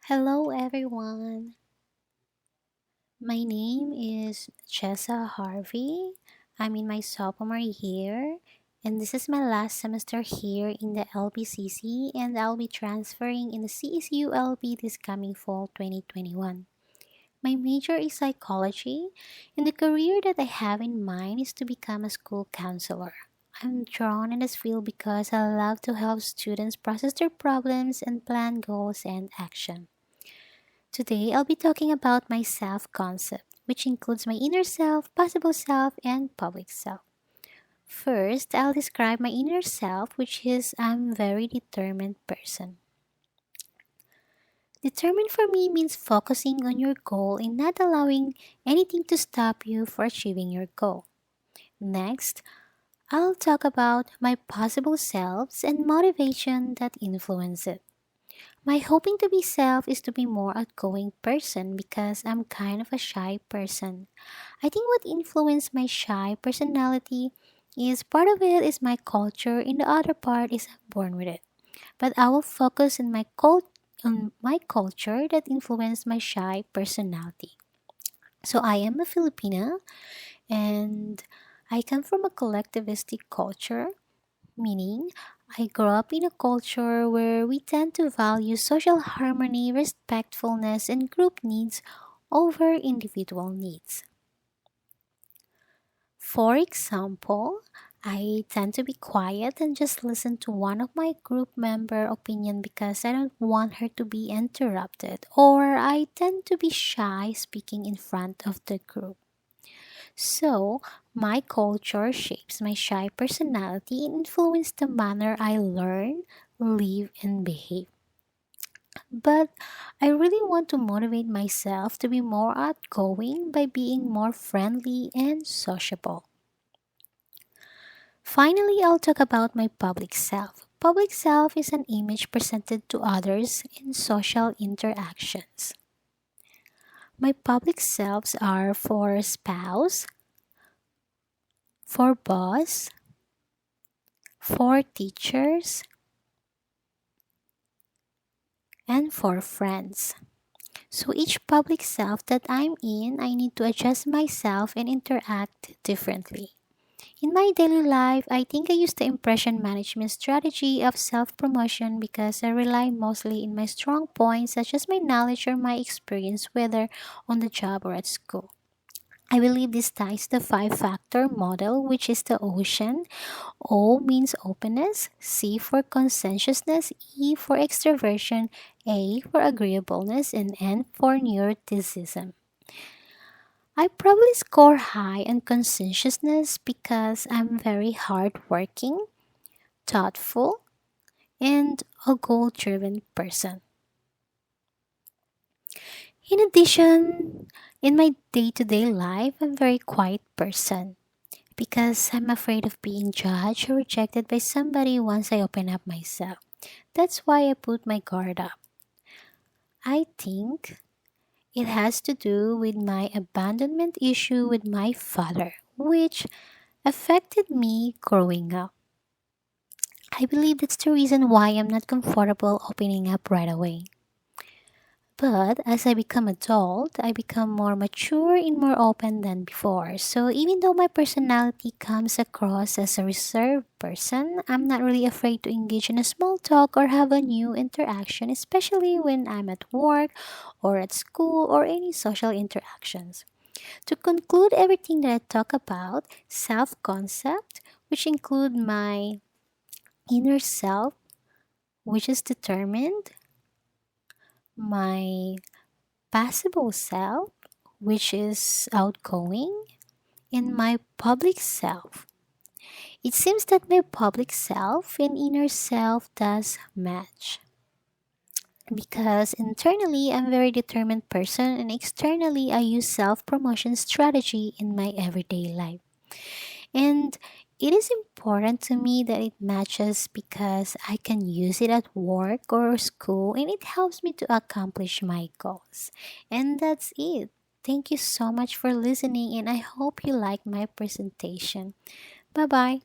Hello, everyone. My name is Chessa Harvey. I'm in my sophomore year, and this is my last semester here in the LBCC, and I'll be transferring in the CSULB this coming fall 2021. My major is psychology, and the career that I have in mind is to become a school counselor. I'm drawn in this field because I love to help students process their problems and plan goals and action. Today, I'll be talking about my self concept, which includes my inner self, possible self, and public self. First, I'll describe my inner self, which is I'm a very determined person. Determined for me means focusing on your goal and not allowing anything to stop you for achieving your goal. Next, I'll talk about my possible selves and motivation that influence it. My hoping to be self is to be more outgoing person because I'm kind of a shy person. I think what influenced my shy personality is part of it is my culture and the other part is I'm born with it. But I will focus on my culture that influenced my shy personality. So I am a Filipina and I come from a collectivistic culture, meaning I grew up in a culture where we tend to value social harmony, respectfulness, and group needs over individual needs. For example, I tend to be quiet and just listen to one of my group member opinion because I don't want her to be interrupted, or I tend to be shy speaking in front of the group. So, my culture shapes my shy personality and influences the manner I learn, live, and behave. But I really want to motivate myself to be more outgoing by being more friendly and sociable. Finally, I'll talk about my public self. Public self is an image presented to others in social interactions. My public selves are for spouse, for boss, for teachers, and for friends. So each public self that I'm in, I need to adjust myself and interact differently. In my daily life, I think I use the impression management strategy of self promotion because I rely mostly in my strong points such as my knowledge or my experience, whether on the job or at school. I believe this ties the five factor model, which is the ocean. O means openness, C for conscientiousness, E for extroversion, A for agreeableness, and N for neuroticism. I probably score high on conscientiousness because I'm very hardworking, thoughtful, and a goal driven person. In addition, in my day to day life, I'm a very quiet person because I'm afraid of being judged or rejected by somebody once I open up myself. That's why I put my guard up. I think it has to do with my abandonment issue with my father, which affected me growing up. I believe that's the reason why I'm not comfortable opening up right away. But as I become adult, I become more mature and more open than before. So even though my personality comes across as a reserved person, I'm not really afraid to engage in a small talk or have a new interaction, especially when I'm at work or at school or any social interactions. To conclude everything that I talk about, self-concept, which include my inner self, which is determined, my passable self, which is outgoing, and my public self. It seems that my public self and inner self does match because internally I'm a very determined person and externally I use self-promotion strategy in my everyday life. And it is important to me that it matches because I can use it at work or school and it helps me to accomplish my goals. And that's it. Thank you so much for listening and I hope you like my presentation. Bye bye.